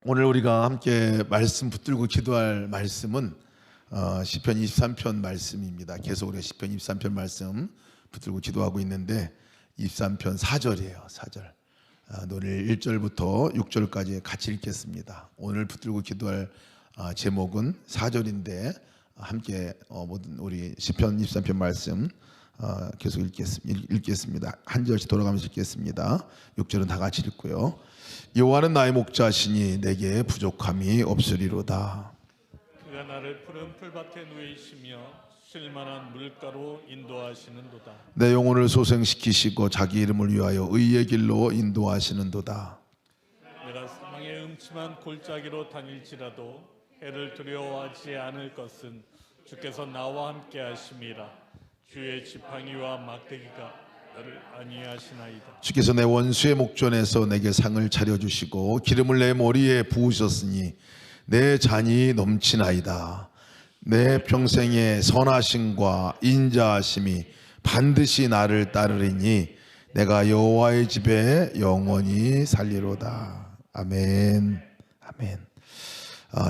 오늘 우리가 함께 말씀 붙들고 기도할 말씀은 시편 23편 말씀입니다. 계속 우리가 시편 23편 말씀 붙들고 기도하고 있는데 23편 4절이에요. 4절. 오늘 1절부터 6절까지 같이 읽겠습니다. 오늘 붙들고 기도할 제목은 4절인데 함께 모든 우리 시편 23편 말씀 계속 읽겠습니다. 한 절씩 돌아가면서 읽겠습니다. 6절은 다 같이 읽고요. 여호와는 나의 목자시니 내게 부족함이 없으리로다. 그가 나를 푸른 풀밭에 누이시며 쉴만한 물가로 인도하시는도다. 내 영혼을 소생시키시고 자기 이름을 위하여 의의 길로 인도하시는도다. 내가 사망의 음침한 골짜기로 다닐지라도 해를 두려워하지 않을 것은 주께서 나와 함께 하심이라. 주의 지팡이와 막대기가 나를 안위하시나이다. 주께서 내 원수의 목전에서 내게 상을 차려주시고 기름을 내 머리에 부으셨으니 내 잔이 넘치나이다. 내 평생의 선하심과 인자하심이 반드시 나를 따르리니 내가 여호와의 집에 영원히 살리로다. 아멘. 아멘.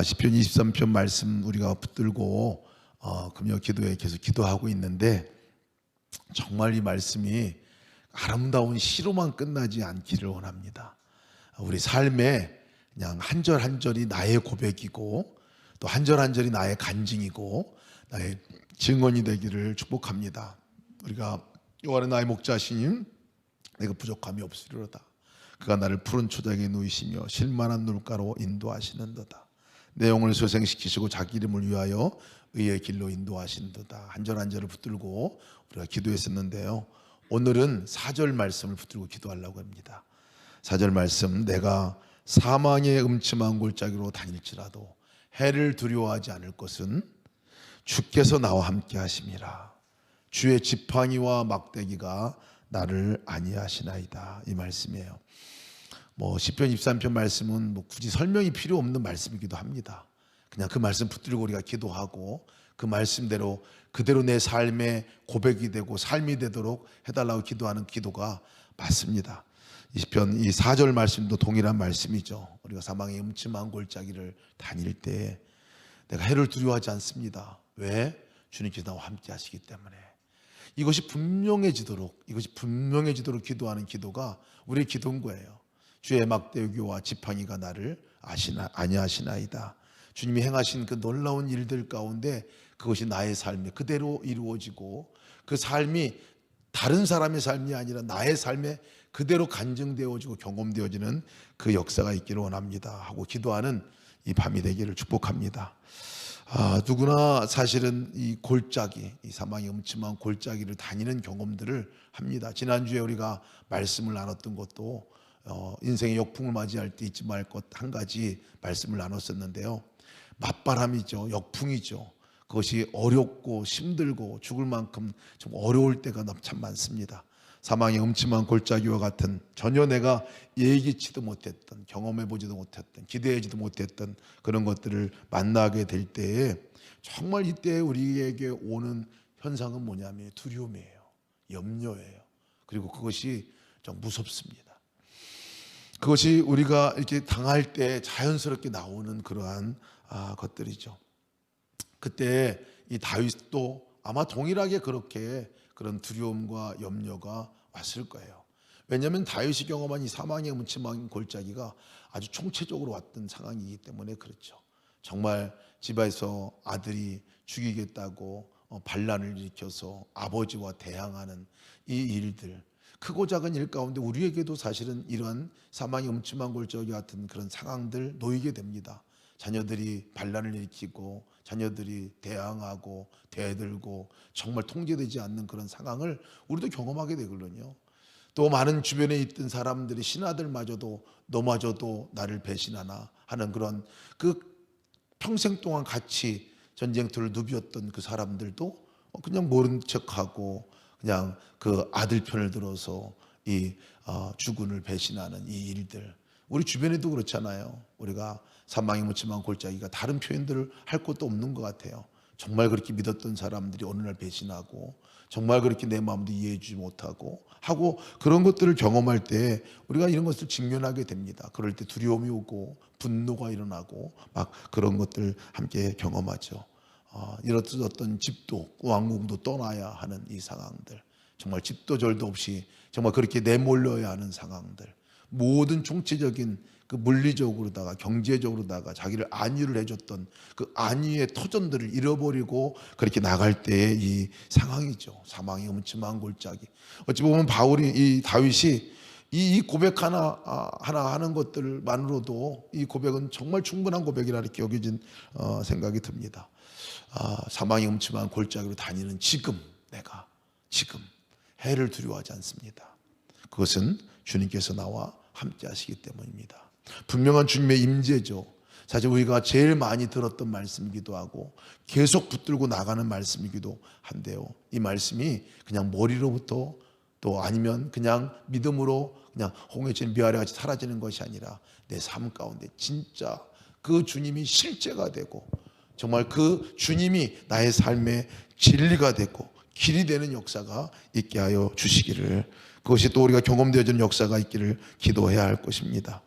시편 23편 말씀 우리가 붙들고 금요 기도에 계속 기도하고 있는데 정말 이 말씀이 아름다운 시로만 끝나지 않기를 원합니다. 우리 삶에 그냥 한 절 한 절이 나의 고백이고 또 한 절 한 절이 나의 간증이고 나의 증언이 되기를 축복합니다. 우리가 여호와는 나의 목자시니 내가 부족함이 없으리로다. 그가 나를 푸른 초장에 누이시며 쉴만한 물가로 인도하시는도다. 내 영혼을 소생시키시고 자기 이름을 위하여 의의 길로 인도하시는도다. 한 절 한 절을 붙들고 우리가 기도했었는데요. 오늘은 4절 말씀을 붙들고 기도하려고 합니다. 4절 말씀, 내가 사망의 음침한 골짜기로 다닐지라도 해를 두려워하지 않을 것은 주께서 나와 함께 하심이라. 주의 지팡이와 막대기가 나를 안위하시나이다. 이 말씀이에요. 시편 23편 말씀은 굳이 설명이 필요 없는 말씀이기도 합니다. 그냥 그 말씀 붙들고 우리가 기도하고 그 말씀대로 그대로 내 삶의 고백이 되고 삶이 되도록 해달라고 기도하는 기도가 맞습니다. 이 시편 이 4절 말씀도 동일한 말씀이죠. 우리가 사망의 음침한 골짜기를 다닐 때 내가 해를 두려워하지 않습니다. 왜? 주님께서 나와 함께 하시기 때문에. 이것이 분명해지도록 기도하는 기도가 우리의 기도인 거예요. 주의 막대기와 지팡이가 나를 안위하시나이다. 주님이 행하신 그 놀라운 일들 가운데 그것이 나의 삶에 그대로 이루어지고 그 삶이 다른 사람의 삶이 아니라 나의 삶에 그대로 간증되어지고 경험되어지는 그 역사가 있기를 원합니다 하고 기도하는 이 밤이 되기를 축복합니다. 누구나 사실은 이 사망의 음침한 골짜기를 다니는 경험들을 합니다. 지난주에 우리가 말씀을 나눴던 것도 인생의 역풍을 맞이할 때 잊지 말 것 한 가지 말씀을 나눴었는데요. 맞바람이죠. 역풍이죠. 그것이 어렵고 힘들고 죽을 만큼 좀 어려울 때가 참 많습니다. 사망의 음침한 골짜기와 같은 전혀 내가 예기치도 못했던, 경험해보지도 못했던, 기대하지도 못했던 그런 것들을 만나게 될 때에 정말 이때 우리에게 오는 현상은 뭐냐면 두려움이에요. 염려예요. 그리고 그것이 좀 무섭습니다. 그것이 우리가 이렇게 당할 때 자연스럽게 나오는 그러한 것들이죠. 그때 이 다윗도 아마 동일하게 그렇게 그런 두려움과 염려가 왔을 거예요. 왜냐하면 다윗이 경험한 이 사망의 음침한 골짜기가 아주 총체적으로 왔던 상황이기 때문에 그렇죠. 정말 집에서 아들이 죽이겠다고 반란을 일으켜서 아버지와 대항하는 이 일들, 크고 작은 일 가운데 우리에게도 사실은 이러한 사망의 음침한 골짜기 같은 그런 상황들 놓이게 됩니다. 자녀들이 반란을 일으키고 자녀들이 대항하고 대들고 정말 통제되지 않는 그런 상황을 우리도 경험하게 되거든요. 또 많은 주변에 있던 사람들이 신하들마저도 너마저도 나를 배신하나 하는 그런 그 평생 동안 같이 전쟁터를 누비었던 그 사람들도 그냥 모른 척하고 그냥 그 아들 편을 들어서 이 주군을 배신하는 이 일들, 우리 주변에도 그렇잖아요. 우리가 사망의 음침한 골짜기가 다른 표현들을 할 것도 없는 것 같아요. 정말 그렇게 믿었던 사람들이 어느 날 배신하고 정말 그렇게 내 마음도 이해해 주지 못하고 하고 그런 것들을 경험할 때 우리가 이런 것을 직면하게 됩니다. 그럴 때 두려움이 오고 분노가 일어나고 막 그런 것들 함께 경험하죠. 이렇듯 어떤 집도 왕궁도 떠나야 하는 이 상황들, 정말 집도 절도 없이 정말 그렇게 내몰려야 하는 상황들, 모든 총체적인 그 물리적으로다가 경제적으로다가 자기를 안위를 해줬던 그 안위의 터전들을 잃어버리고 그렇게 나갈 때의 이 상황이죠. 사망의 음침한 골짜기. 어찌 보면 이 다윗이 이 고백 하나 하는 것들만으로도 이 고백은 정말 충분한 고백이라 이렇게 여겨진 생각이 듭니다. 사망의 음침한 골짜기로 다니는 내가 지금 해를 두려워하지 않습니다. 그것은 주님께서 나와 함께 하시기 때문입니다. 분명한 주님의 임재죠. 사실 우리가 제일 많이 들었던 말씀이기도 하고 계속 붙들고 나가는 말씀이기도 한데요, 이 말씀이 그냥 머리로부터 또 아니면 그냥 믿음으로 그냥 홍해진 미아래 같이 사라지는 것이 아니라 내 삶 가운데 진짜 그 주님이 실제가 되고 정말 그 주님이 나의 삶의 진리가 되고 길이 되는 역사가 있게 하여 주시기를, 그것이 또 우리가 경험되어지는 역사가 있기를 기도해야 할 것입니다.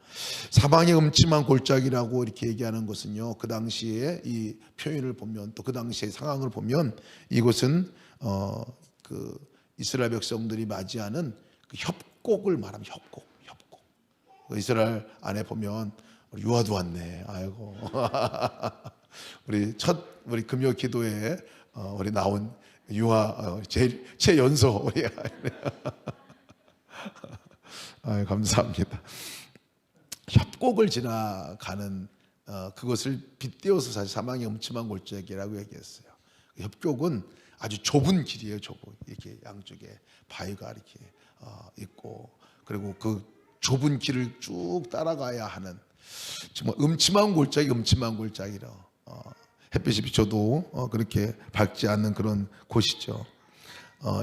사방의 음침한 골짜기라고 이렇게 얘기하는 것은요, 그 당시에 이 표현을 보면 또 그 당시의 상황을 보면 이것은 그 이스라엘 백성들이 맞이하는 그 협곡을 말합니다. 협곡. 이스라엘 안에 보면 우리 유아도 왔네. 아이고. 우리 금요 기도에 우리 나온 유아 최연소 우리 감사합니다. 협곡을 지나가는 그것을 빗대어서 사실 사망의 음침한 골짜기라고 얘기했어요. 협곡은 아주 좁은 길이에요. 이렇게 양쪽에 바위가 이렇게 있고, 그리고 그 좁은 길을 쭉 따라가야 하는 정말 음침한 골짜기라 햇빛이 비쳐도 그렇게 밝지 않는 그런 곳이죠.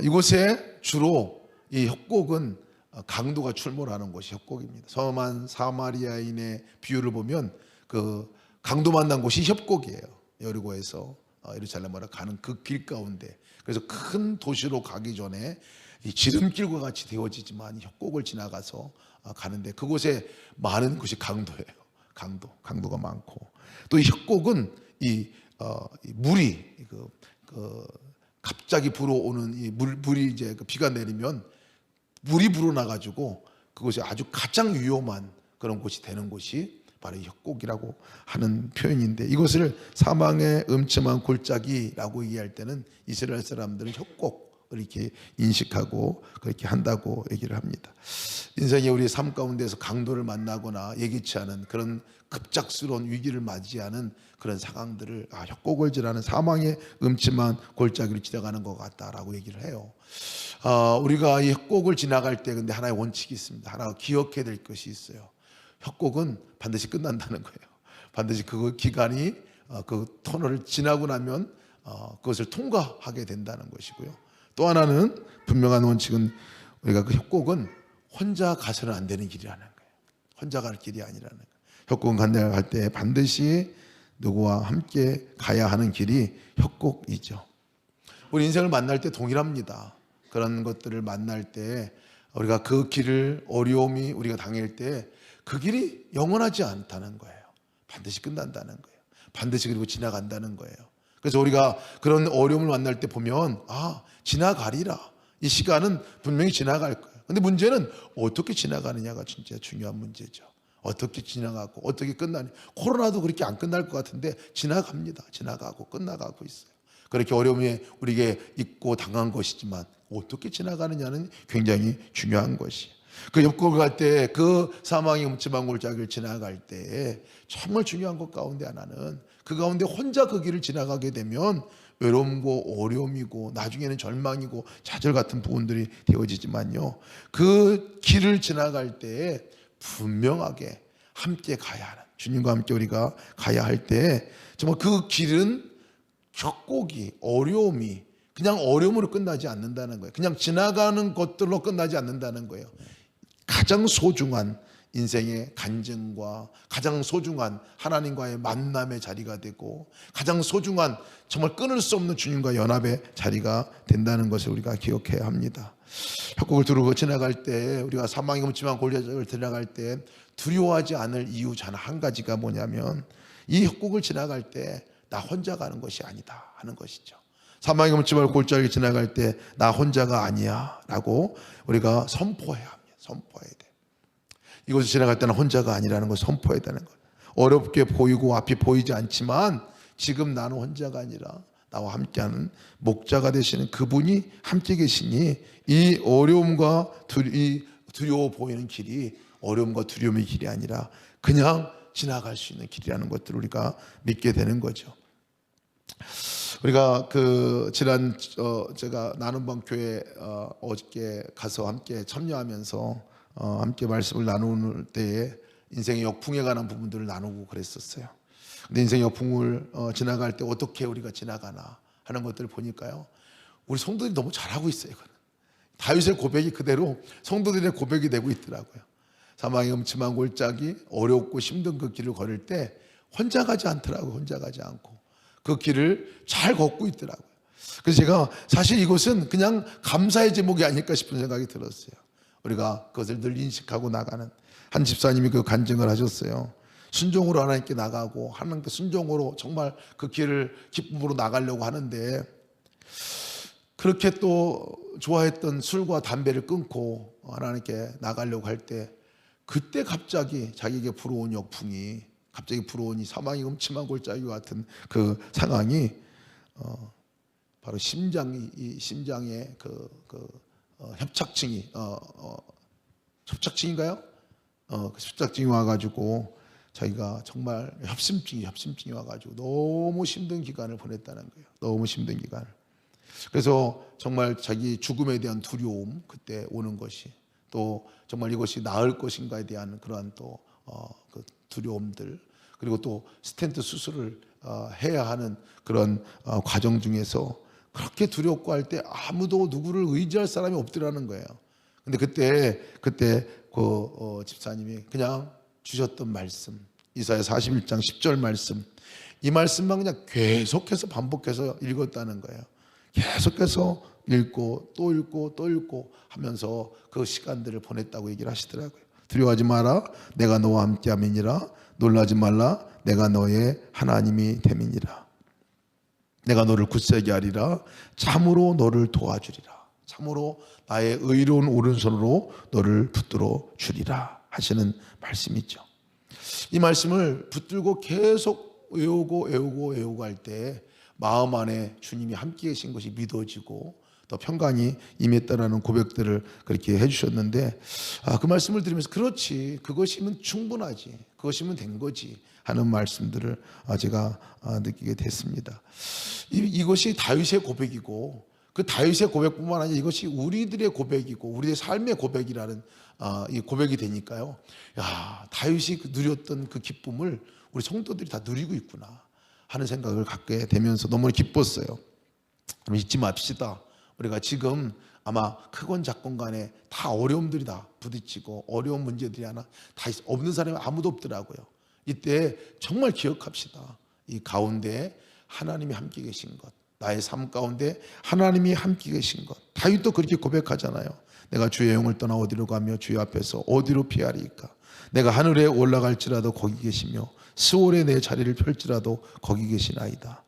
이곳에 주로 이 협곡은 강도가 출몰하는 곳이 협곡입니다. 섬한 사마리아인의 비유를 보면 그 강도 만난 곳이 협곡이에요. 여리고에서 예루살렘으로 가는 그 길 가운데, 그래서 큰 도시로 가기 전에 이 지름길과 같이 되어지지만 협곡을 지나가서 가는데 그곳에 많은 곳이 강도예요. 강도가 많고, 또 이 협곡은 이 물이 갑자기 불어오는 이 물이 이제 비가 내리면 물이 불어나가지고 그것이 아주 가장 위험한 그런 곳이 되는 곳이 바로 협곡이라고 하는 표현인데, 이것을 사망의 음침한 골짜기라고 얘기할 때는 이스라엘 사람들은 협곡을 이렇게 인식하고 그렇게 한다고 얘기를 합니다. 인생의 우리 삶 가운데서 강도를 만나거나 예기치 않은 그런 급작스러운 위기를 맞이하는 그런 상황들을 협곡을 지나는 사망의 음침한 골짜기를 지나가는 것 같다라고 얘기를 해요. 우리가 이 협곡을 지나갈 때 근데 하나의 원칙이 있습니다. 하나 기억해야 될 것이 있어요. 협곡은 반드시 끝난다는 거예요. 반드시 그 기간이 그 터널을 지나고 나면 그것을 통과하게 된다는 것이고요. 또 하나는 분명한 원칙은 우리가 그 협곡은 혼자 가서는 안 되는 길이라는 거예요. 혼자 갈 길이 아니라는 거예요. 협곡은 갈 때 반드시 누구와 함께 가야 하는 길이 협곡이죠. 우리 인생을 만날 때 동일합니다. 그런 것들을 만날 때 우리가 그 길을 어려움이 우리가 당할 때 그 길이 영원하지 않다는 거예요. 반드시 끝난다는 거예요. 반드시 그리고 지나간다는 거예요. 그래서 우리가 그런 어려움을 만날 때 보면 지나가리라. 이 시간은 분명히 지나갈 거예요. 근데 문제는 어떻게 지나가느냐가 진짜 중요한 문제죠. 어떻게 지나가고 어떻게 끝나냐. 코로나도 그렇게 안 끝날 것 같은데 지나갑니다. 지나가고 끝나가고 있어요. 그렇게 어려움이 우리에게 있고 당한 것이지만 어떻게 지나가느냐는 굉장히 중요한 것이에요. 그 협곡을 갈 때 그 사망의 음침한 골짜기를 지나갈 때 정말 중요한 것 가운데 하나는 그 가운데 혼자 그 길을 지나가게 되면 외로움이고 어려움이고 나중에는 절망이고 좌절 같은 부분들이 되어지지만요, 그 길을 지나갈 때 분명하게 함께 가야 하는, 주님과 함께 우리가 가야 할 때 정말 그 길은 협곡이 어려움이 그냥 어려움으로 끝나지 않는다는 거예요. 그냥 지나가는 것들로 끝나지 않는다는 거예요. 가장 소중한 인생의 간증과 가장 소중한 하나님과의 만남의 자리가 되고 가장 소중한 정말 끊을 수 없는 주님과 연합의 자리가 된다는 것을 우리가 기억해야 합니다. 협곡을 두르고 지나갈 때, 우리가 사망의 음침한 골짜기를 지나갈 때 두려워하지 않을 이유 단 한 가지가 뭐냐면, 이 협곡을 지나갈 때 나 혼자 가는 것이 아니다 하는 것이죠. 사망의 음침한 골짜기를 지나갈 때 나 혼자가 아니야 라고 우리가 선포해야 합니다. 선포해야 돼. 이곳을 지나갈 때는 혼자가 아니라는 것을 선포해야 되는 거예요. 어렵게 보이고 앞이 보이지 않지만 지금 나는 혼자가 아니라 나와 함께하는 목자가 되시는 그분이 함께 계시니 이 어려움과 이 두려워 보이는 길이 어려움과 두려움의 길이 아니라 그냥 지나갈 수 있는 길이라는 것들을 우리가 믿게 되는 거죠. 우리가 지난 제가 나눔방 교회 어저께 가서 함께 참여하면서 함께 말씀을 나누는 때에 인생의 역풍에 관한 부분들을 나누고 그랬었어요. 근데 인생의 역풍을 지나갈 때 어떻게 우리가 지나가나 하는 것들을 보니까요, 우리 성도들이 너무 잘하고 있어요. 이거는 다윗의 고백이 그대로 성도들의 고백이 되고 있더라고요. 사망의 음침한 골짜기, 어렵고 힘든 그 길을 걸을 때 혼자 가지 않더라고요. 혼자 가지 않고 그 길을 잘 걷고 있더라고요. 그래서 제가 사실 이곳은 그냥 감사의 제목이 아닐까 싶은 생각이 들었어요. 우리가 그것을 늘 인식하고 나가는, 한 집사님이 그 간증을 하셨어요. 순종으로 하나님께 나가고 하나님께 순종으로 정말 그 길을 기쁨으로 나가려고 하는데, 그렇게 또 좋아했던 술과 담배를 끊고 하나님께 나가려고 할 때, 그때 갑자기 자기에게 불어온 역풍이, 갑자기 불어온 이 사망의 음침한 골짜기와 같은 그 상황이 바로 심장의 협착증이 협착증인가요? 협착증이 와가지고 자기가 정말 협심증이 와가지고 너무 힘든 기간을 보냈다는 거예요. 너무 힘든 기간을. 그래서 정말 자기 죽음에 대한 두려움, 그때 오는 것이, 또 정말 이것이 나을 것인가에 대한 그러한 또 그 두려움들, 그리고 또 스텐트 수술을 해야 하는 그런 과정 중에서 그렇게 두렵고 할 때 아무도 누구를 의지할 사람이 없더라는 거예요. 근데 그때 그 집사님이 그냥 주셨던 말씀, 이사야 41장 10절 말씀, 이 말씀만 그냥 계속해서 반복해서 읽었다는 거예요. 계속해서 읽고 또 읽고 또 읽고 하면서 그 시간들을 보냈다고 얘기를 하시더라고요. 두려워하지 마라, 내가 너와 함께함이니라. 놀라지 말라, 내가 너의 하나님이 됨이니라. 내가 너를 굳세게 하리라. 참으로 너를 도와주리라. 참으로 나의 의로운 오른손으로 너를 붙들어 주리라 하시는 말씀이죠. 이 말씀을 붙들고 계속 외우고 할 때 마음 안에 주님이 함께 계신 것이 믿어지고 또 평강이 임했다라는 고백들을 그렇게 해주셨는데, 그 말씀을 들으면서 그렇지, 그것이면 충분하지, 그것이면 된 거지 하는 말씀들을 제가 느끼게 됐습니다. 이것이 다윗의 고백이고, 그 다윗의 고백뿐만 아니라 이것이 우리들의 고백이고 우리의 삶의 고백이라는 이 고백이 되니까요, 야, 다윗이 누렸던 그 기쁨을 우리 성도들이 다 누리고 있구나 하는 생각을 갖게 되면서 너무 기뻤어요. 잊지 맙시다. 우리가 지금 아마 크건 작건 간에 다 어려움들이 다 부딪히고 어려운 문제들이 하나 다 없는 사람이 아무도 없더라고요. 이때 정말 기억합시다. 이 가운데 하나님이 함께 계신 것, 나의 삶 가운데 하나님이 함께 계신 것. 다윗도 그렇게 고백하잖아요. 내가 주의 영을 떠나 어디로 가며 주의 앞에서 어디로 피하리까? 내가 하늘에 올라갈지라도 거기 계시며 스올에 내 자리를 펼지라도 거기 계시나이다.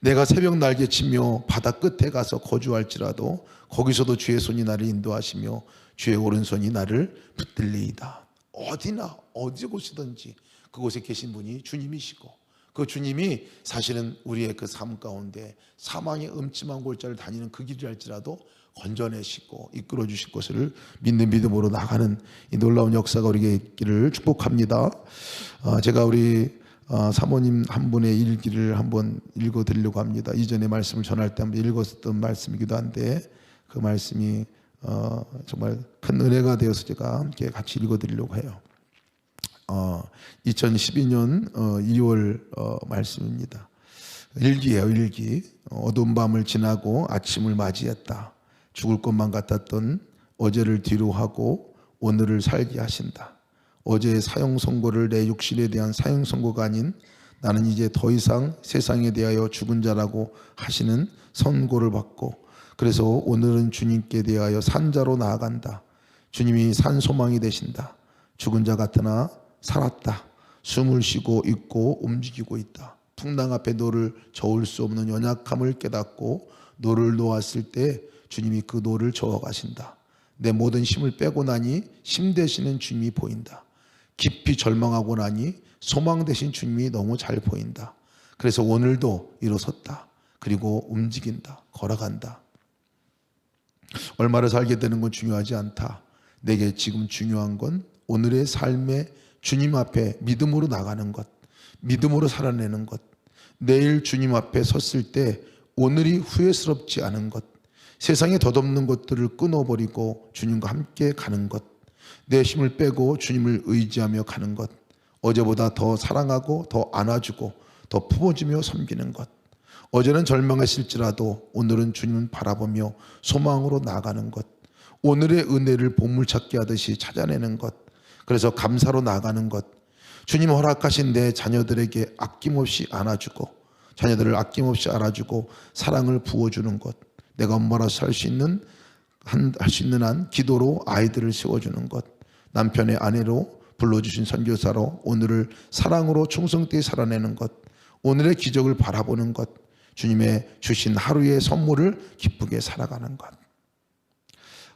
내가 새벽 날개치며 바다 끝에 가서 거주할지라도 거기서도 주의 손이 나를 인도하시며 주의 오른손이 나를 붙들리이다. 어디나 어디 곳이든지 그곳에 계신 분이 주님이시고, 그 주님이 사실은 우리의 그 삶 가운데 사망의 음침한 골짜기를 다니는 그 길이랄지라도 건져내시고 이끌어 주실 것을 믿는 믿음으로 나가는 이 놀라운 역사가 우리에게 있기를 축복합니다. 제가 우리 사모님 한 분의 일기를 한번 읽어드리려고 합니다. 이전에 말씀을 전할 때 한번 읽었던 말씀이기도 한데 그 말씀이 정말 큰 은혜가 되어서 제가 함께 같이 읽어드리려고 해요. 2012년 2월 말씀입니다. 일기예요, 일기. 어두운 밤을 지나고 아침을 맞이했다. 죽을 것만 같았던 어제를 뒤로 하고 오늘을 살게 하신다. 어제의 사형 선고를 내 육신에 대한 사형 선고가 아닌 나는 이제 더 이상 세상에 대하여 죽은 자라고 하시는 선고를 받고, 그래서 오늘은 주님께 대하여 산 자로 나아간다. 주님이 산 소망이 되신다. 죽은 자 같으나 살았다. 숨을 쉬고 있고 움직이고 있다. 풍랑 앞에 노를 저을 수 없는 연약함을 깨닫고 노를 놓았을 때 주님이 그 노를 저어 가신다. 내 모든 힘을 빼고 나니 힘 되시는 주님이 보인다. 깊이 절망하고 나니 소망 되신 주님이 너무 잘 보인다. 그래서 오늘도 일어섰다. 그리고 움직인다. 걸어간다. 얼마를 살게 되는 건 중요하지 않다. 내게 지금 중요한 건 오늘의 삶에 주님 앞에 믿음으로 나가는 것, 믿음으로 살아내는 것, 내일 주님 앞에 섰을 때 오늘이 후회스럽지 않은 것, 세상에 덧없는 것들을 끊어버리고 주님과 함께 가는 것, 내 힘을 빼고 주님을 의지하며 가는 것, 어제보다 더 사랑하고 더 안아주고 더 품어주며 섬기는 것, 어제는 절망했을지라도 오늘은 주님을 바라보며 소망으로 나아가는 것, 오늘의 은혜를 보물찾기 하듯이 찾아내는 것, 그래서 감사로 나아가는 것, 주님 허락하신 내 자녀들에게 아낌없이 안아주고 자녀들을 아낌없이 알아주고 사랑을 부어주는 것, 내가 엄마로서 할 수 있는 한 기도로 아이들을 세워주는 것, 남편의 아내로 불러주신 선교사로 오늘을 사랑으로 충성되게 살아내는 것, 오늘의 기적을 바라보는 것, 주님의 주신 하루의 선물을 기쁘게 살아가는 것.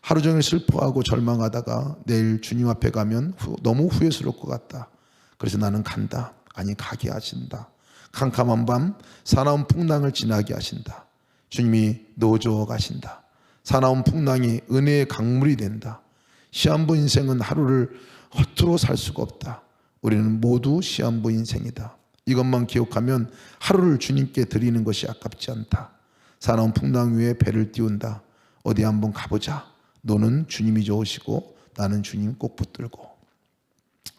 하루 종일 슬퍼하고 절망하다가 내일 주님 앞에 가면 너무 후회스러울 것 같다. 그래서 나는 간다. 아니, 가게 하신다. 캄캄한 밤 사나운 풍랑을 지나게 하신다. 주님이 노저어 가신다. 사나운 풍랑이 은혜의 강물이 된다. 시한부 인생은 하루를 허투루 살 수가 없다. 우리는 모두 시한부 인생이다. 이것만 기억하면 하루를 주님께 드리는 것이 아깝지 않다. 사나운 풍랑 위에 배를 띄운다. 어디 한번 가보자. 너는 주님이 좋으시고 나는 주님 꼭 붙들고.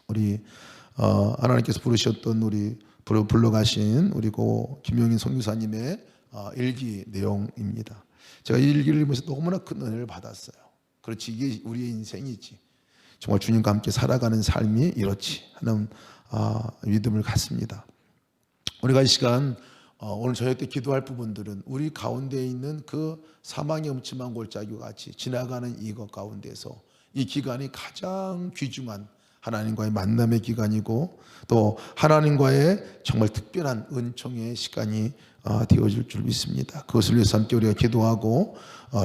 우리 하나님께서 부르셨던 우리 불러가신 우리 고 김용인 선교사님의 일기 내용입니다. 제가 이 일기를 읽으면서 너무나 큰 은혜를 받았어요. 그렇지, 이게 우리의 인생이지. 정말 주님과 함께 살아가는 삶이 이렇지 하는 믿음을 갖습니다. 우리가 이 시간 오늘 저녁 때 기도할 부분들은 우리 가운데 있는 그 사망의 음침한 골짜기와 같이 지나가는 이것 가운데서 이 기간이 가장 귀중한 하나님과의 만남의 기간이고 또 하나님과의 정말 특별한 은총의 시간이 되어질 줄 믿습니다. 그것을 위해서 함께 우리가 기도하고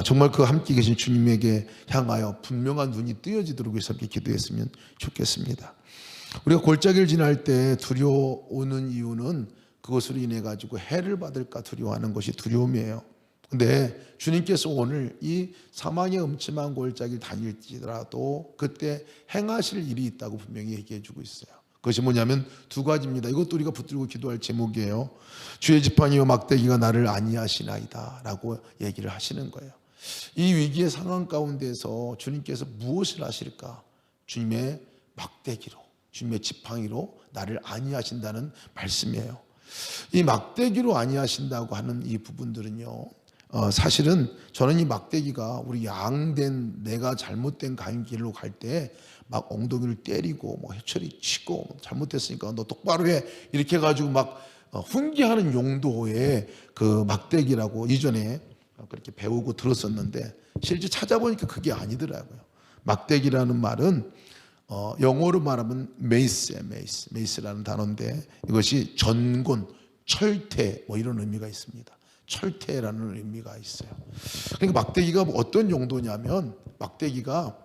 정말 그 함께 계신 주님에게 향하여 분명한 눈이 뜨여지도록 해서 함께 기도했으면 좋겠습니다. 우리가 골짜기를 지날 때 두려워오는 이유는 그것으로 인해 가지고 해를 받을까 두려워하는 것이 두려움이에요. 근데 주님께서 오늘 이 사망의 음침한 골짜기를 다닐지라도 그때 행하실 일이 있다고 분명히 얘기해 주고 있어요. 그것이 뭐냐면 두 가지입니다. 이것도 우리가 붙들고 기도할 제목이에요. 주의 지팡이와 막대기가 나를 안위하시나이다 라고 얘기를 하시는 거예요. 이 위기의 상황 가운데서 주님께서 무엇을 하실까? 주님의 막대기로, 주님의 지팡이로 나를 안위하신다는 말씀이에요. 이 막대기로 안위하신다고 하는 이 부분들은요, 사실은 저는 이 막대기가 우리 양된 내가 잘못된 길로 갈 때 막 엉덩이를 때리고 뭐 해철이 치고 잘못됐으니까 너 똑바로 해 이렇게 해가지고 막 훈계하는 용도의 그 막대기라고 이전에 그렇게 배우고 들었었는데 실제 찾아보니까 그게 아니더라고요. 막대기라는 말은 영어로 말하면 메이스라는 단어인데 이것이 전곤, 철퇴 뭐 이런 의미가 있습니다. 철퇴라는 의미가 있어요. 그러니까 막대기가 어떤 용도냐면 막대기가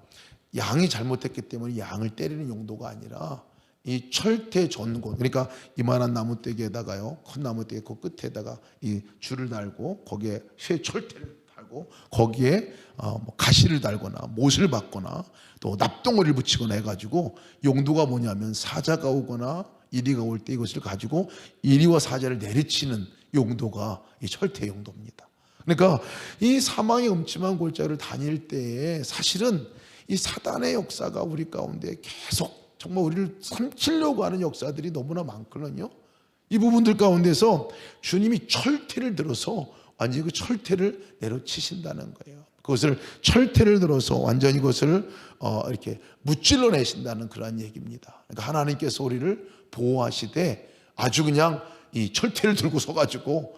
양이 잘못했기 때문에 양을 때리는 용도가 아니라 이 철퇴 전곤, 그러니까 이만한 나무떼기에다가요, 큰 나무떼기 그 끝에다가 이 줄을 달고 거기에 쇠 철퇴를 달고 거기에 뭐 가시를 달거나 못을 박거나 또 납덩어리를 붙이거나 해가지고 용도가 뭐냐면 사자가 오거나 이리가 올 때 이것을 가지고 이리와 사자를 내리치는 용도가 이 철퇴 용도입니다. 그러니까 이 사망의 음침한 골짜기를 다닐 때에 사실은 이 사단의 역사가 우리 가운데 계속 정말 우리를 삼키려고 하는 역사들이 너무나 많거든요. 이 부분들 가운데서 주님이 철퇴를 들어서 완전히 그 철퇴를 내려치신다는 거예요. 그것을 철퇴를 들어서 완전히 그것을 이렇게 무찔러 내신다는 그런 얘기입니다. 그러니까 하나님께서 우리를 보호하시되 아주 그냥 이 철퇴를 들고 서가지고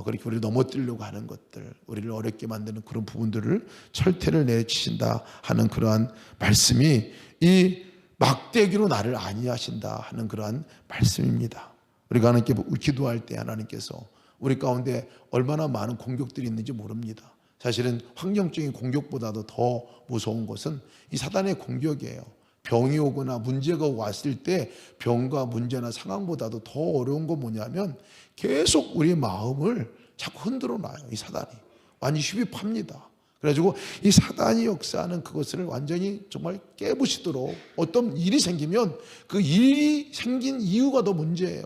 그렇게 우리를 넘어뜨리려고 하는 것들, 우리를 어렵게 만드는 그런 부분들을 철퇴를 내치신다 하는 그러한 말씀이 이 막대기로 나를 안위하신다 하는 그러한 말씀입니다. 우리가 하나님께 기도할 때 하나님께서 우리 가운데 얼마나 많은 공격들이 있는지 모릅니다. 사실은 환경적인 공격보다도 더 무서운 것은 이 사단의 공격이에요. 병이 오거나 문제가 왔을 때 병과 문제나 상황보다도 더 어려운 건 뭐냐면 계속 우리의 마음을 자꾸 흔들어 놔요. 이 사단이 완전히 휘비 팝니다. 그래가지고 이 사단이 역사하는 그것을 완전히 정말 깨부시도록 어떤 일이 생기면 그 일이 생긴 이유가 더 문제예요.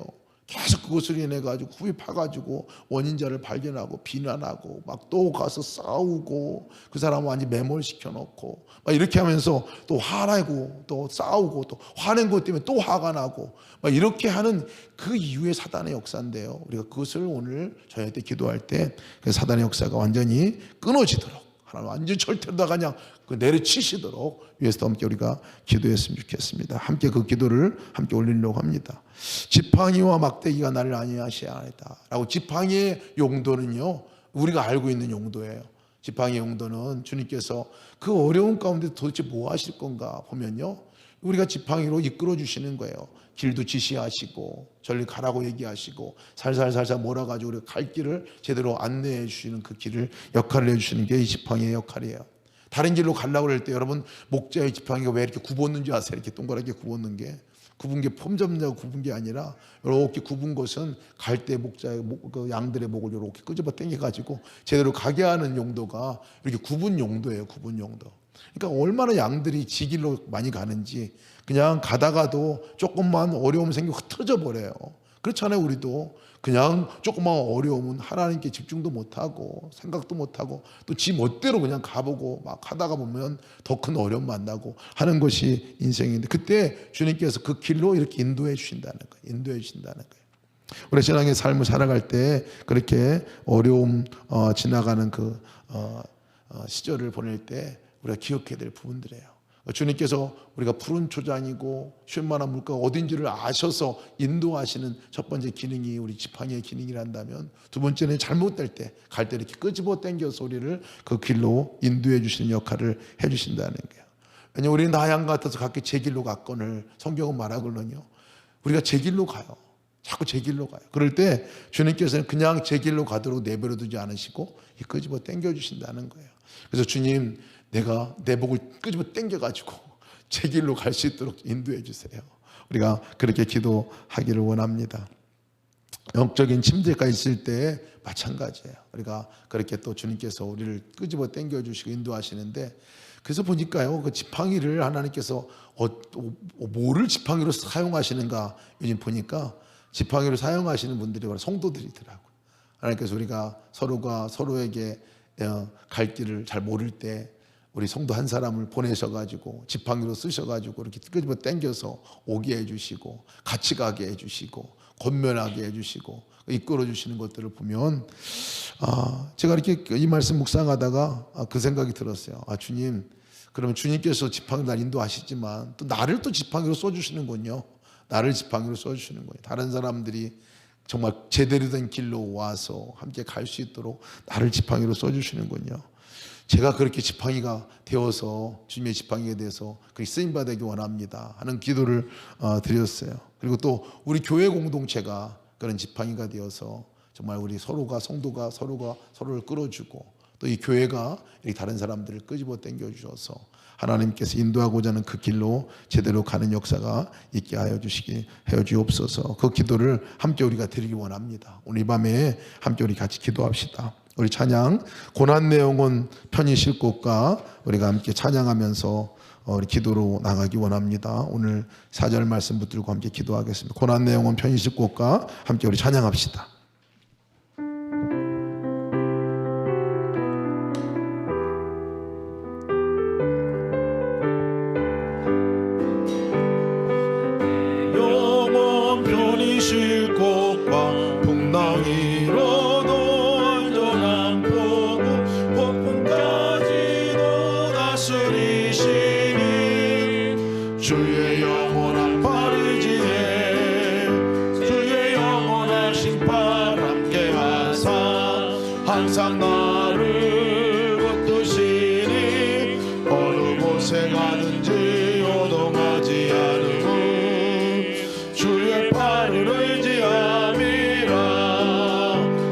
계속 그것을 인해 가지고 후비 파가지고 원인자를 발견하고 비난하고 막 또 가서 싸우고 그 사람 완전히 매몰시켜 놓고 막 이렇게 하면서 또 화내고 또 싸우고 또 화낸 것 때문에 또 화가 나고 막 이렇게 하는 그 이후의 사단의 역사인데요. 우리가 그것을 오늘 저희한테 기도할 때 그 사단의 역사가 완전히 끊어지도록 하나님 완전히 절대로다가 그냥 내려치시도록 위해서 함께 우리가 기도했으면 좋겠습니다. 함께 그 기도를 함께 올리려고 합니다. 지팡이와 막대기가 나를 안위하셔야 하다 라고. 지팡이의 용도는요 우리가 알고 있는 용도예요. 지팡이의 용도는 주님께서 그 어려운 가운데 도대체 뭐 하실 건가 보면요, 우리가 지팡이로 이끌어 주시는 거예요. 길도 지시하시고 저리 가라고 얘기하시고 살살살살 몰아가지고 우리가 갈 길을 제대로 안내해 주시는 그 길을 역할을 해주시는 게 이 지팡이의 역할이에요. 다른 길로 가려고 할 때 여러분 목자의 지팡이가 왜 이렇게 굽었는지 아세요? 이렇게 동그랗게 굽었는 게, 굽은 게 폼 잡느냐고 굽은 게 아니라 이렇게 굽은 것은 갈 때 목자의 그 양들의 목을 이렇게 끄집어 당겨가지고 제대로 가게 하는 용도가 이렇게 굽은 용도예요. 굽은 용도. 그러니까 얼마나 양들이 지 길로 많이 가는지, 그냥 가다가도 조금만 어려움 생기고 흩어져 버려요. 그렇잖아요. 우리도 그냥 조금만 어려우면 하나님께 집중도 못하고 생각도 못하고 또 지 멋대로 그냥 가보고 막 하다가 보면 더 큰 어려움 만나고 하는 것이 인생인데, 그때 주님께서 그 길로 이렇게 인도해 주신다는 거예요. 인도해 주신다는 거예요. 우리 신앙의 삶을 살아갈 때 그렇게 어려움 지나가는 그 시절을 보낼 때 우리가 기억해야 될 부분들이에요. 주님께서 우리가 푸른 초장이고 쉴만한 물가가 어딘지를 아셔서 인도하시는 첫 번째 기능이 우리 지팡이의 기능이란다면, 두 번째는 잘못될 때 갈 때 이렇게 끄집어 당겨서 우리를 그 길로 인도해 주시는 역할을 해 주신다는 거예요. 왜냐하면 우리는 나양 같아서 각기 제 길로 갔거늘 성경은 말하거든요. 우리가 제 길로 가요. 자꾸 제 길로 가요. 그럴 때 주님께서는 그냥 제 길로 가도록 내버려 두지 않으시고 끄집어 당겨 주신다는 거예요. 그래서 주님, 내가 내 목을 끄집어 당겨가지고 제 길로 갈 수 있도록 인도해 주세요. 우리가 그렇게 기도하기를 원합니다. 영적인 침체가 있을 때 마찬가지예요. 우리가 그렇게 또 주님께서 우리를 끄집어 당겨 주시고 인도하시는데, 그래서 보니까요, 그 지팡이를 하나님께서 뭐를 지팡이로 사용하시는가 요즘 보니까 지팡이를 사용하시는 분들이 바로 성도들이더라고요. 하나님께서 우리가 서로가 서로에게 갈 길을 잘 모를 때 우리 성도 한 사람을 보내셔가지고 지팡이로 쓰셔가지고 이렇게 끄집어 당겨서 오게 해주시고 같이 가게 해주시고 권면하게 해주시고 이끌어 주시는 것들을 보면 제가 이렇게 이 말씀 묵상하다가 그 생각이 들었어요. 주님, 그러면 주님께서 지팡이 날 인도하시지만 또 나를 또 지팡이로 써주시는군요. 나를 지팡이로 써주시는 거예요. 다른 사람들이 정말 제대로 된 길로 와서 함께 갈 수 있도록 나를 지팡이로 써주시는군요. 제가 그렇게 지팡이가 되어서 주님의 지팡이에 대해서 그렇게 쓰임받기 원합니다 하는 기도를 드렸어요. 그리고 또 우리 교회 공동체가 그런 지팡이가 되어서 정말 우리 서로가 성도가 서로가 서로를 끌어주고 또 이 교회가 이렇게 다른 사람들을 끄집어 당겨 주셔서 하나님께서 인도하고자 하는 그 길로 제대로 가는 역사가 있게 하여 주옵소서. 그 기도를 함께 우리가 드리기 원합니다. 오늘 이 밤에 함께 우리 같이 기도합시다. 우리 찬양 고난 내 영혼 편히 쉴 곳과 우리가 함께 찬양하면서 우리 기도로 나가기 원합니다. 오늘 4절 말씀 붙들고 함께 기도하겠습니다. 고난 내 영혼 편히 쉴 곳과 함께 우리 찬양합시다. 영원 편히 쉴 곳과 풍랑이로도 안전한 주의 영원한 빠르지에 주의 영원한 심판 함께 하사 항상 나를 붙드시니 어느 곳에 가든지 요동하지 않음은 주의 팔을 의지함이라.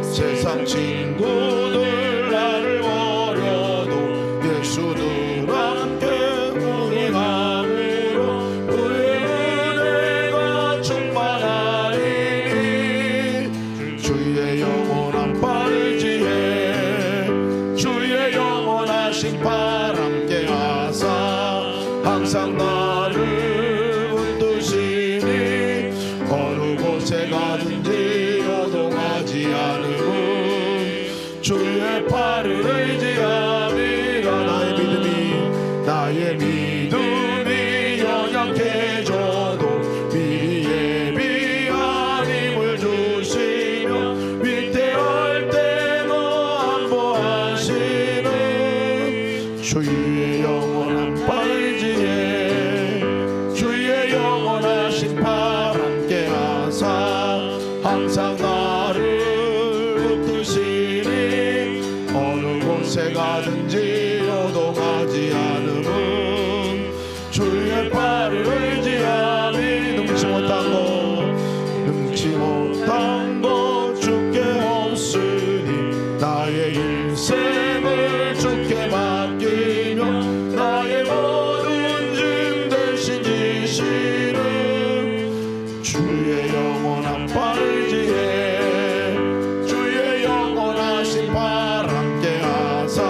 세상 친구들 나를 버려도 예수들 함께 운행함으로 그의 은혜가 충만하리니. 주의 영원한 팔지에 주의 영원한 심판 함께 하사 항상 나를 붙드시니 어느 곳에 가든지 요동하지 않음은 주의 팔을 의지함이라. 나의 믿음이 연약해져도 미리 예비한 힘을 주시며 위태할 때도 안보하시는 주의 영원한 팔지에 주의 영원한 심판 함께 하사 항상 나를 붙드시니 어느 곳에 가든지 요동하지 않음은 주의 팔을 의지함이. 능치 못한 것 주께 없으니 나의 인생을 주께 맡기며 나의 모든 짐 대신 지시는 주의 영원한 팔지에 주의 영원한 심판 함께 하사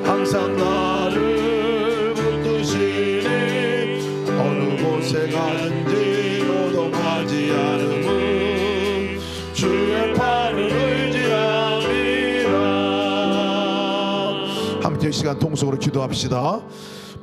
항상 나를 붙드시니 어느 곳에 가든지 요동하지 않음은 주의 팔을 의지함이라. 함께 이 시간 통속으로 기도합시다.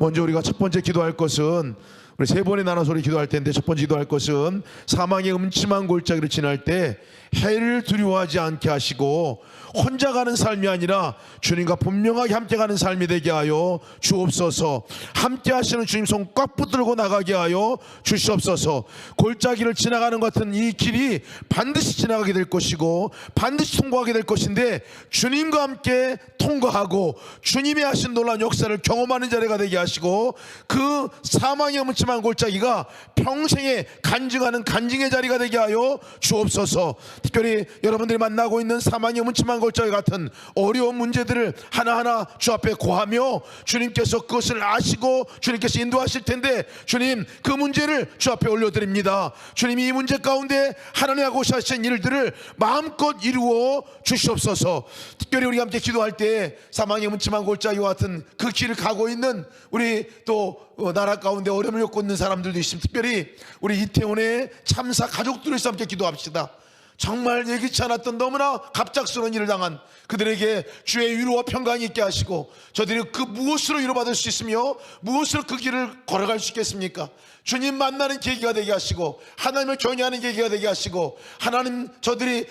먼저 우리가 첫 번째 기도할 것은, 우리 세 번에 나눠서 우리 기도할 텐데, 첫 번째 기도할 것은 사망의 음침한 골짜기를 지날 때 해를 두려워하지 않게 하시고 혼자 가는 삶이 아니라 주님과 분명하게 함께 가는 삶이 되게 하여 주옵소서. 함께 하시는 주님 손 꽉 붙들고 나가게 하여 주시옵소서. 골짜기를 지나가는 것 같은 이 길이 반드시 지나가게 될 것이고 반드시 통과하게 될 것인데, 주님과 함께 통과하고 주님이 하신 놀라운 역사를 경험하는 자리가 되게 하시고 그 사망의 음침한 골짜기가 평생에 간증하는 간증의 자리가 되게 하여 주옵소서. 특별히 여러분들이 만나고 있는 사망의 음침한 골짜기 같은 어려운 문제들을 하나하나 주 앞에 고하며 주님께서 그것을 아시고 주님께서 인도하실 텐데, 주님 그 문제를 주 앞에 올려드립니다. 주님이 이 문제 가운데 하나님하고 하신 일들을 마음껏 이루어 주시옵소서. 특별히 우리가 함께 기도할 때 사망의 음침한 골짜기와 같은 그 길을 가고 있는 우리 또 나라 가운데 어려움을 겪고 있는 사람들도 있습니다. 특별히 우리 이태원의 참사 가족들을 위해서 함께 기도합시다. 정말 예기치 않았던 너무나 갑작스러운 일을 당한 그들에게 주의 위로와 평강이 있게 하시고 저들이 그 무엇으로 위로받을 수 있으며 무엇으로 그 길을 걸어갈 수 있겠습니까? 주님 만나는 계기가 되게 하시고 하나님을 경외하는 계기가 되게 하시고 하나님 저들이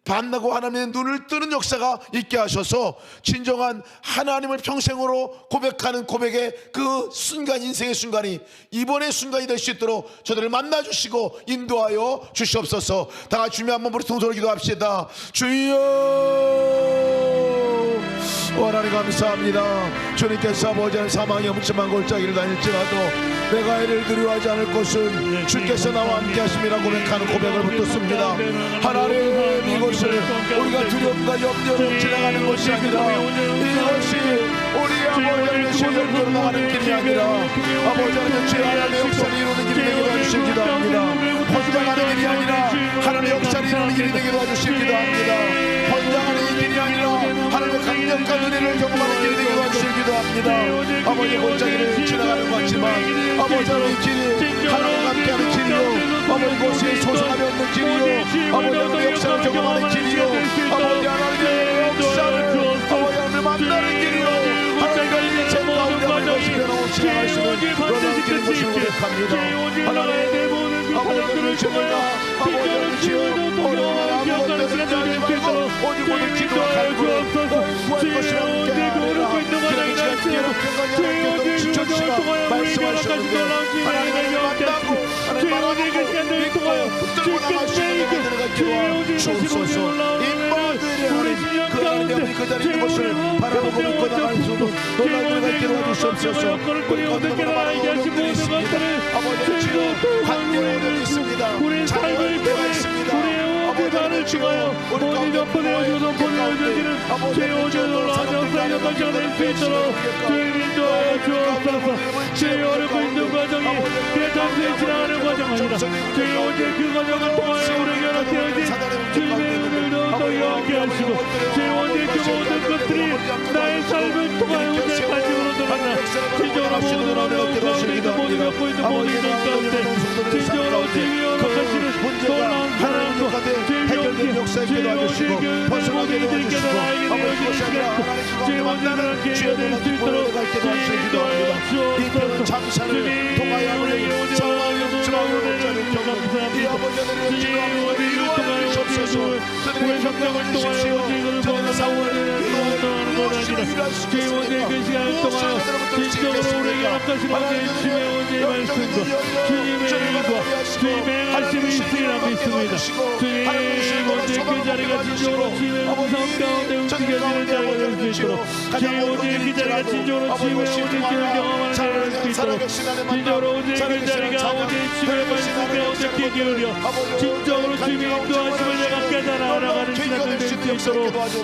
만나고 하나님의 눈을 뜨는 역사가 있게 하셔서 진정한 하나님을 평생으로 고백하는 고백의 그 순간, 인생의 순간이 이번의 순간이 될 수 있도록 저들을 만나주시고 인도하여 주시옵소서. 다 같이 주님 한번 우리 통성으로 기도합시다. 주여 하나님 감사합니다. 주님께서 아버지는 사망의 음침한 골짜기를 다닐지라도 내가 해를 두려워하지 않을 것은 주께서 나와 함께 하심이라 고백하는 고백을 붙들습니다. 하나님 이것을 우리가 두려움과 염려로 지나가는 것이 아니라 이것이 우리 아버지 하나님의 실력으로 나가는 길이 아니라 아버지 하나님의 주의 하나님의 역사를 이루는 길이 되게 도와주시기 기도합니다. 혼자 가는 길이 아니라 하나님의 역사를 이루는 길이 되게 도와주시기 기도합니다. 혼자 가는 길이 아니라 하나님의 강력한 은혜를 경험하는 길이 되게 도와주시기 기도합니다. 아버지 골짜기를 지나가는 것 같지만 아버지 하나님의 길이 하나님과 함께하는 길이요 아버지 곳이 소송함이 없는 길이요 아버지 하나님의 역사를 경험하는 길이요 아버지 하나님의 역사를 아버지 하나님을 만나는 길이요 하나님과 인생 가운데 하나님의 것이 변함없이 주의 반드시 끝이 있게 주의 온전히 나라의 내 모든 그 사람들을 통하여 진정으로 주의 동경하고 기억하는 시간을 낼수 있도록 주의 인도하여 주옵소서. 주의 온전히 그 오르고 있는 과정이 날수록 주의 온전히 그 과정을 통하여 우리에게 허락하신 놀라운 주의 은혜를 함께 하시고 주의 온전히 그 시간들을 통하여 주의 끝내이고 주의 온전히 다시 오신 놀라운 은혜를 우리 심령 가운데 주의 온전히 바라보고 믿고 나갈 수 있는 놀라운 은혜가 있게 도와주시옵소서. 여건을 꾸리 오늘께 나아가게 하신 모든 것들을 주의 한계원을 있습니다. 우리의 삶을 통해 우리의 오늘만을 통하여 모든 덮어내어주고 덮어내어주기는 주의 오전 놀라운 역사의 역을 전할 수 있도록 주의 인도하여 주옵소서. 주의 어렵고 힘든 과정이 그의 단순히 지나가는 과정 아니다. 주의 오전 그 과정을 통하여 우리에게 연합되어진 주님의 은혜를 더욱더 영하게 하시고 주의 오전 그 모든 것들이 나의 삶을 통하여 오늘 가지고 돌아가라. 진정으로 모든 어려운 가운데 있는 모든 겪고 있는 모든 일 가운데 진정으로 주님이 허락하시는 놀라운 사랑과 주의 용기 주의 오직 그 벗어나게 도와주시고 아버지 것이 주의 만나는 기회가 될 수 있도록 주의 인도하여 주옵소서. 주님 우리에게 상황이 없지만 이 아버지들의 주의 우리를 통하여 우리의 성경을 통하여 오직을 벗어나오는 것 아니라 주의 오직 그 시간을 통하여 진정으로 우리에게 허락하시는 주의 오직의 말씀과 주님의 일과 주님의 행하심이 있으리라 믿습니다. 주님 오직 그 자리가 진정으로 주님의 음성 가운데 움직여지는 자리가 될 수 있도록 주의 오직 그 자리가 진정으로 주의 오직을 경험하는 자리가 될 수 있도록 진정으로 오직 그 자리가 오직 주의 말씀 가운데 귀 기울여 진정으로 주님의 인도하심을 내가 깨달아 알아가는 시간을 될 수 있도록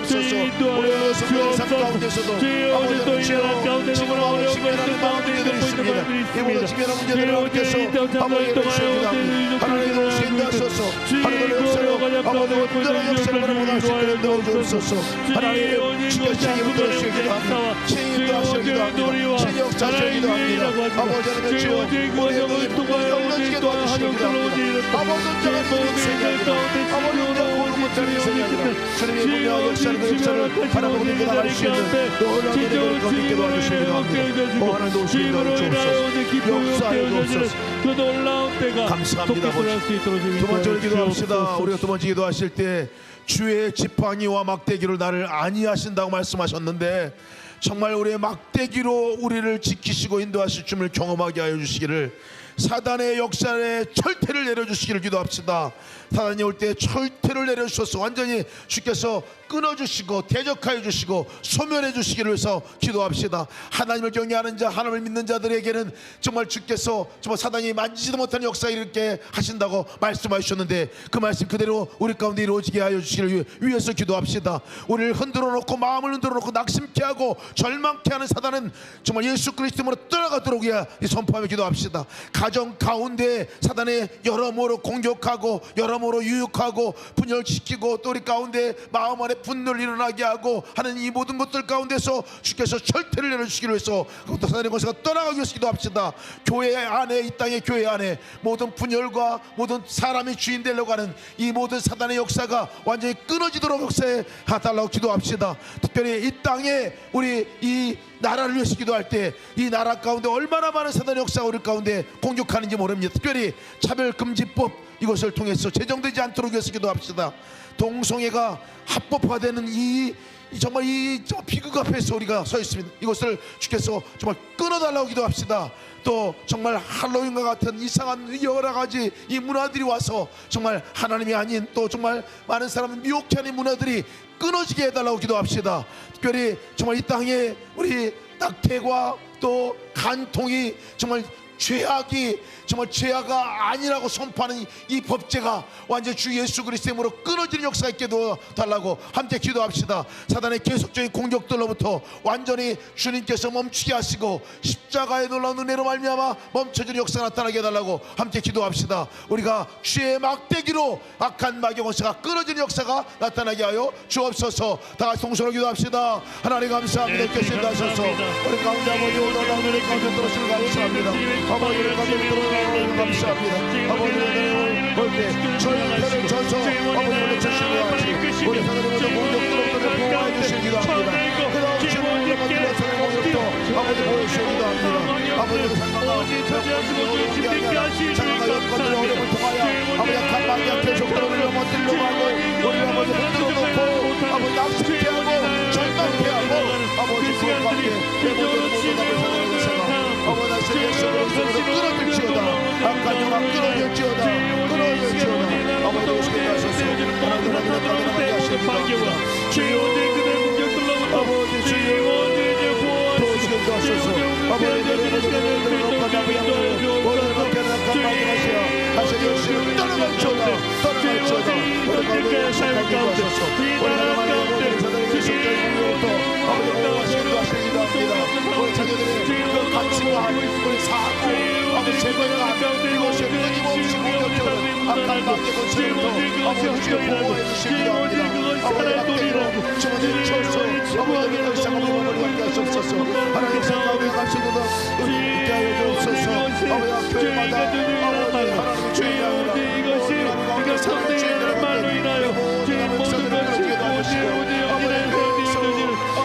주의 인도하여 주옵소서. 주의 오직 또 이 나라 가운데 너무나 어려운 것들 가운데 있는 분들이 있습니다. 주의 오직 인도 참사를 통하여 오직 이족들을 인도하소서. 주의 인도하여 가장 가운데 분들을 인도하여 주옵소서. 주의 오직 것이 아무것도 역사와 주의 오직 놀이와 하나님의 일이라고 하시고 주의 오직 과정을 통하여 오직 또 하늘들로 오직 이렇다. 주의 모든 일 가운데 진정으로 오직 주의 오직 주의 오직 주님을 바라보고 있는 자리 가운데 진정으로 주님을 얻게 해주시고 주님으로 인하여 오직 기쁨이 얻게 해주시는 그 놀라운 때가 감사합니다. 두 번째로 기도합시다. 우리가 두 번째 기도하실 때 주의 지팡이와 막대기로 나를 안위하신다고 말씀하셨는데 정말 우리의 막대기로 우리를 지키시고 인도하실 줌을 경험하게 하여 주시기를 사단의 역사에 철퇴를 내려주시기를 기도합시다. 사단이 올 때 철퇴를 내려주셔서 완전히 주께서 끊어주시고 대적하여 주시고 소멸해 주시기를 위해서 기도합시다. 하나님을 경외하는 자 하나님을 믿는 자들에게는 정말 주께서 정말 사단이 만지지도 못하는 역사를 이렇게 하신다고 말씀하셨는데 그 말씀 그대로 우리 가운데 이루어지게 하여 주시기를 위해서 기도합시다. 우리를 흔들어 놓고 마음을 흔들어 놓고 낙심케 하고 절망케 하는 사단은 정말 예수 그리스도로 떠나가도록 선포하며 기도합시다. 가정 가운데 사단의 여러모로 공격하고 여러모로 유혹하고 분열시키고 또 우리 가운데 마음 안에 분노를 일어나게 하고 하는 이 모든 것들 가운데서 주께서 철퇴를 내려주시기로 해서 그것도 사단의 권세가 떠나가기 위해서 기도합시다. 교회 안에 이 땅의 교회 안에 모든 분열과 모든 사람이 주인 되려고 하는 이 모든 사단의 역사가 완전히 끊어지도록 역사해 달라고 기도합시다. 특별히 이 땅에 우리 이 나라를 위해서 기도할 때 이 나라 가운데 얼마나 많은 사단의 역사가 우리 가운데 공격하는지 모릅니다. 특별히 차별금지법 이것을 통해서 제정되지 않도록 위해서 기도합시다. 동성애가 합법화되는 이 정말 이 비극 앞에서 우리가 서 있습니다. 이것을 주께서 정말 끊어달라고 기도합시다. 또 정말 할로윈과 같은 이상한 여러 가지 이 문화들이 와서 정말 하나님이 아닌 또 정말 많은 사람을 미혹해 하는 문화들이 끊어지게 해달라고 기도합시다. 특별히 정말 이 땅에 우리 낙태과 또 간통이 정말 죄악이 정말 죄악가 아니라고 선포하는 이 법제가 완전히 주 예수 그리스도의 이름으로 끊어지는 역사가 있게 도와달라고 함께 기도합시다. 사단의 계속적인 공격들로부터 완전히 주님께서 멈추게 하시고 십자가의 놀라운 은혜로 말미암아 멈춰지는 역사가 나타나게 해달라고 함께 기도합시다. 우리가 주의 막대기로 악한 마귀의 권세가 끊어지는 역사가 나타나게 하여 주옵소서. 다같이 동서로 기도합시다. 하나님 감사합니다. 주께서 인도하셔서 우리 가운데 아버지 오늘날 은혜 가운데 들어오시는 감사합니다. 아버지 우리 가운데 들어오시는 감사합니다. 아버지 오늘 볼때 절대를 져서 아버지 오늘 주시기 하시 우리 하나님의 공격들로부터 보호해 주시기도 합니다. 주님께서 아버지 보여주시기도 합니다. 아버지 상황을 지키게 하시니 여건들 어려움을 통하여 아버지 약한 마귀가 계속적으로 넘어뜨리려고 하고 우리 아버지 흔들어 놓고 아버지 낙심케 하고 절망케 하고 아버지 그와 함께 내 모든 답을 사랑하는 생각 아버지 다시 예수를 끊어질지어다 악한 영화 끊어질지어다 아버지 오시게 하소서 하나님 가능하게 하십니다. 주여 오늘 그대 공격들로부터 아버지 주여 도우시게 하소서 아버지 다시 예수를 떠나갈지어다 우리 가운데 시작하게 하소서 우리 하나님의 사랑의 성령으로부터 아버지 보호하시기도 하시기도 합니다. 우리 자녀들의 그 가치와 우리 사고 아버지 제거가 이것이 끊임없이 공격적으로 악한 마귀의 권세로부터 아버지 주여 보호해 주시기도 합니다. 아버지 막대기로 주머니를 쳐서 아버지 그 상황을 머물게 하시옵소서. 하나님 생각하며 가시는 것 있게 하여 주옵소서. 아버지 교회마다 아버지 하나님의 주인이라 이것이 성대의 말로 인하여 주의 모든 것이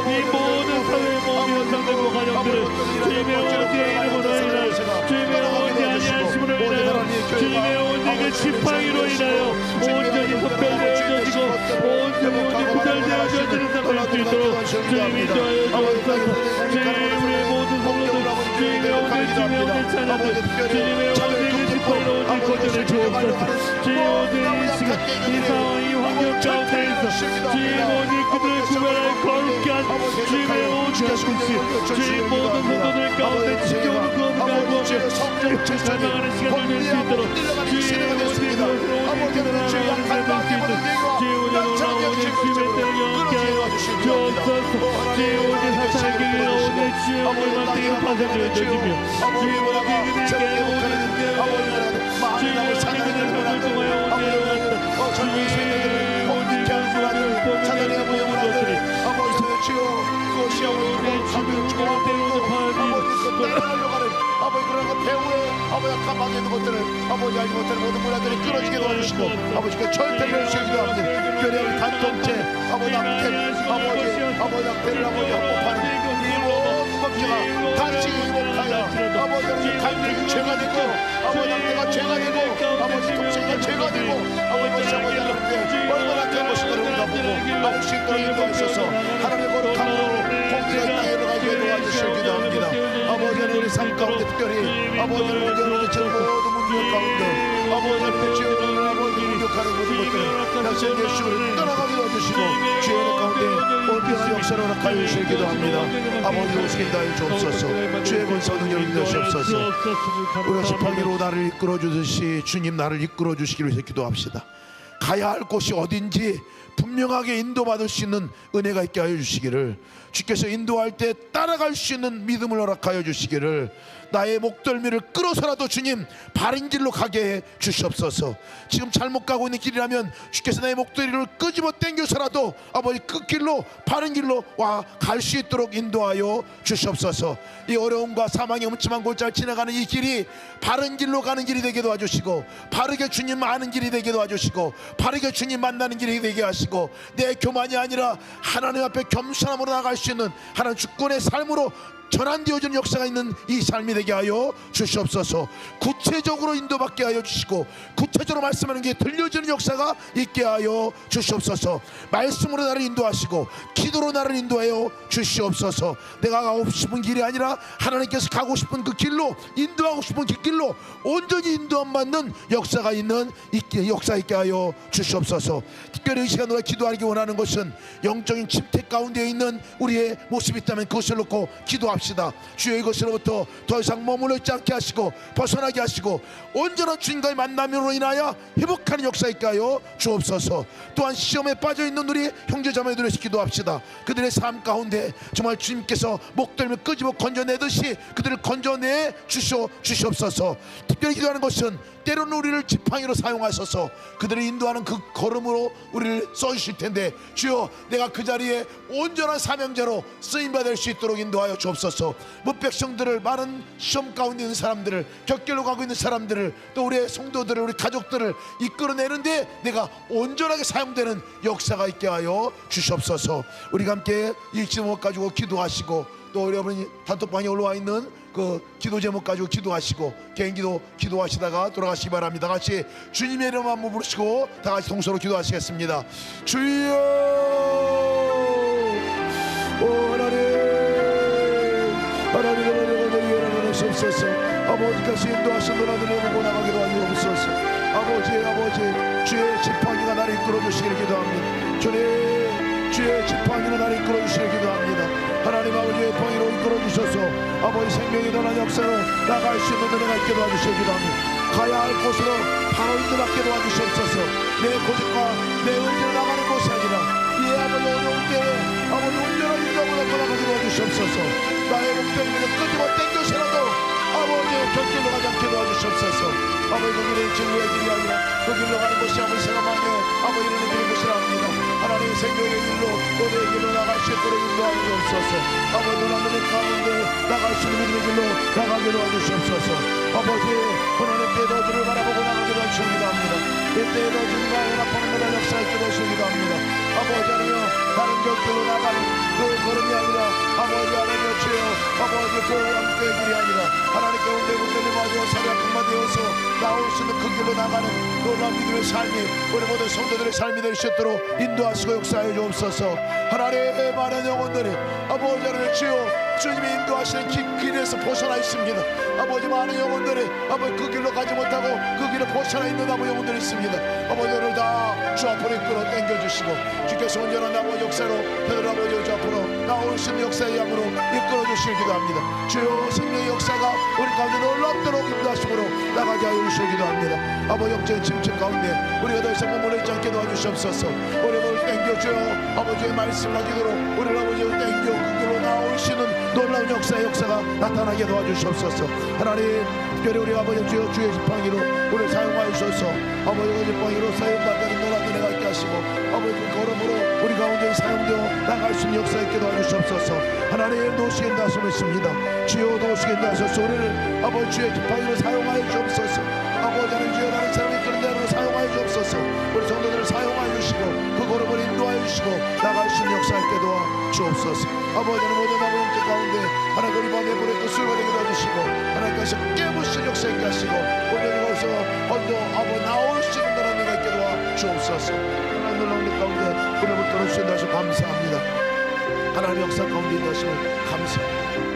이 모든 사회 모든 현상들과 가정들을 주님의 어디에 이름으로 인하여 주님의 어디 아니하심으로 인하여 주님의 어디 그 지팡이로 인하여 온전히 선별되어지고 온전히 구별되어지는 삶을 수 있도록 주님이 인도하여 주옵소서. 주님의 모든 성도들 주님의 어디 주님의 어디 찬양들 주님의 어디 그 지팡이로 오직 거절해 주옵소서. 주의 어디 이 시간 이 상황 이 환경 가운데에서 주의 어디 그들을 구별할 거룩한 주님의 모든 것이 주의 모든 성도들 가운데 지켜오는 그 엄가하고 찬양하는 시간을 낼 수 있도록 주의 모든 것으로 온전한 하나님을 낼 수 있도록 주의 오늘 올라오는 주님의 때를 영원케 하여 주옵소서. 주의 오늘 사탄의 길을 오늘 주의 오늘 만들기를 파생되어 주시며 주의 오늘 그들에게 오늘 주의 오늘 사랑하는 것을 통하여 오늘 주의 오늘 경수하는 사단의 모형을 아들이 아버지 주여 그것이 아버지 따라가려고 하는 아버지 그런 것 배후에 아버지 약한 막에 있는 것들을 아버지 알지 못하는 모든 문화들이 끊어지게 도와주시고 아버지 그 절대를 주시기도 합니다. 교회의 단통체 아버지 낙태 아버지 낙태를 아버지 합법하는 이 모든 법제가 다시 이복하여 아버지 갈등이 죄가 되고 아버지 낙태가 죄가 되고 아버지 통치가 죄가 되고 아버지 하나님께 얼마나 큰 것인가를 우리가 보고 아버지 신도를 인도하셔서 하나님의 거룩함으로 공기가 땅에 들어가게 도와주시기도 합니다. 아버지는 우리 삶 가운데 특별히 아버지는 여러분의 제 모든 문제의 가운데 아버지는 지어는 아버지 공격하는 모든 것들을 다시 예수를 떠나가게 도와주시고 주의 은혜 가운데 온전한 역사를 허락하여 주시기도 합니다. 아버지 오시게 하여 주옵소서. 주의 권세와 능력을 주옵소서. 우리가 지팡이로 나를 이끌어 주듯이 주님 나를 이끌어 주시기를 위해서 기도합시다. 가야 할 곳이 어딘지 분명하게 인도받을 수 있는 은혜가 있게 하여 주시기를, 주께서 인도할 때 따라갈 수 있는 믿음을 허락하여 주시기를, 나의 목덜미를 끌어서라도 주님 바른 길로 가게 해 주시옵소서. 지금 잘못 가고 있는 길이라면 주께서 나의 목덜미를 끄집어 당겨서라도 아버지 끝길로 바른 길로 와 갈 수 있도록 인도하여 주시옵소서. 이 어려움과 사망의 음침한 골짜기를 지나가는 이 길이 바른 길로 가는 길이 되게 도와주시고, 바르게 주님 아는 길이 되게 도와주시고, 바르게 주님 만나는 길이 되게 하시고, 내 교만이 아니라 하나님 앞에 겸손함으로 나갈 수 있는 하나님 주권의 삶으로 전환되어지는 역사가 있는 이 삶이 되게 하여 주시옵소서. 구체적으로 인도받게 하여 주시고, 구체적으로 말씀하는 게 들려지는 역사가 있게 하여 주시옵소서. 말씀으로 나를 인도하시고 기도로 나를 인도하여 주시옵소서. 내가 가고 싶은 길이 아니라 하나님께서 가고 싶은 그 길로, 인도하고 싶은 그 길로 온전히 인도함 받는 역사가 있는 역사 있게 하여 주시옵소서. 특별히 이 시간 우리가 기도하기 원하는 것은 영적인 침체 가운데 있는 우리의 모습이 있다면 그것을 놓고 기도합시다. 주여 이것으로부터 더 이상 머물러 있지 않게 하시고 벗어나게 하시고 온전한 주님과의 만남으로 인하여 회복하는 역사 있게 하여 주옵소서. 또한 시험에 빠져있는 우리 형제자매들을 기도합시다. 그들의 삶 가운데 정말 주님께서 목덜미를 끄집어 건져내듯이 그들을 건져내 주시옵소서. 특별히 기도하는 것은 때로는 우리를 지팡이로 사용하셔서 그들을 인도하는 그 걸음으로 우리를 써주실 텐데, 주여 내가 그 자리에 온전한 사명자로 쓰임받을 수 있도록 인도하여 주옵소서. 백성들을 많은 시험 가운데 있는 사람들을, 격결로 가고 있는 사람들을, 또 우리의 성도들을, 우리 가족들을 이끌어내는데 내가 온전하게 사용되는 역사가 있게 하여 주시옵소서. 우리가 함께 이 제목 가지고 기도하시고, 또 우리 여러분이 단톡방에 올라와 있는 그 기도 제목 가지고 기도하시고 개인기도 기도하시다가 돌아가시기 바랍니다. 같이 주님의 이름 한번 부르시고 다 같이 동서로 기도하시겠습니다. 주여, 오 하나님 오늘 주옵소서. 아버지께서 인도하신 너라들을 보고 나가기도 하시옵소서. 아버지 주의 지팡이가 나를 이끌어 주시기를 기도합니다. 주님, 주의 지팡이로 나를 이끌어 주시기를 기도합니다. 하나님 아버지의 방위로 이끌어 주셔서 아버지 생명이 떠난 역사로 나갈 수 있는 은혜가 있게 도와주시기 기도합니다. 가야 할 곳으로 바로 인도받게 도와주시옵소서. 내 고집과 내 의지로 나가는 곳이 아니라 이 아버지 어려울 때에 아버지 온전한 인도하고 나가게 도와주시옵소서. 나의 목적을 끄집어 땡겨서라도 아버지 곁길로 가지 않게 도와주시옵소서. 아버지 그 길은 진리의 길이 아니라 그 길로 가는 곳이 아버지 생각만에 아버지는 길인 것이라 합니다. 하나님 생명의 길로 너의 길로 나갈 수 있도록 인도하여 주옵소서. 아버지 너라는 가운데 나갈 수 있는 믿음의 길로 나가게 도와주시옵소서. 아버지 하나님 때도 주를 바라보고 나가게 도와주시기도 합니다. 이때에도 주님과 연합하는 나라 역사에 도와주시기도 합니다. 아버지 하나님 다른 곁길로 나가는 그 걸음이 아니라 아버지 하나님 주여 아버지 그 양떼의 길이 아니라 하나님께 온대 군대를 마주어 사려 한마 되어서 나올 수 있는 그 길로 나가는 놀라운 믿음의 삶이 우리 모든 성도들의 삶이 될 수 있도록 인도하시고 역사해 주옵소서. 하나님의 많은 영혼들이 아버지 하나님 주여 주님이 인도하시는 길에서 벗어나 있습니다. 아버지 많은 영혼들이 아버지 그 길로 가지 못하고 그 길에 벗어나 있는 아버지 영혼들이 있습니다. 아버지 오늘 다 주 앞으로 이끌어 당겨주시고 주께서 온전한 아버지 역사로 베드로 아버지 주 앞으로 나올 수 있는 역사의 양으로 이끌어 주시길 기도합니다. 주여 생명의 역사가 우리 가운데 놀랍도록 인도하심으로 나가게 하여 주시길 기도합니다. 아버지 영적인 침체 가운데 우리가 더 이상 머물러 있지 않게 도와주시옵소서. 우리 몸을 당겨주어 아버지의 말씀과 기도로 우리를 아버지를 당겨 그 길로 나올 수 있는 놀라운 역사가 나타나게 도와주시옵소서. 하나님 특별히 우리 아버지 주여 주의 지팡이로 우리를 사용하여 주셔서 아버지의 지팡이로 사용받는 놀라운 은혜가 있게 하시고 아버지 그 걸음으로 우리 가운데 사용되어 나갈 수 있는 역사 있게 도와주시옵소서. 하나님 도우시게 인도하시옵니다. 주여 도우시게 인도하셔서 우리를 아버지 주의 지팡이로 사용하여 주옵소서. 아버지 하나님 주여 다른 사람이 그런 대로 사용하여 주옵소서. 우리 성도들을 사용하여 주시고 그 걸음을 인도하여 주시고 나갈 수 있는 역사 있게 도와주옵소서. 아버지는 모든 아버지 가운데 하나님 우리 마음에 불의 뜻을 받게 도와주시고 하나님께서 깨부신 역사 있게 하시고 오늘 이곳에서 언도 아버지 나올 수 있는 그런 은혜가 있게 도와주옵소서. 하나님 놀라운 일 가운데 우리를 붙들어 주신다 해서 감사합니다. 하나님 역사 가운데 인도하심을 감사합니다.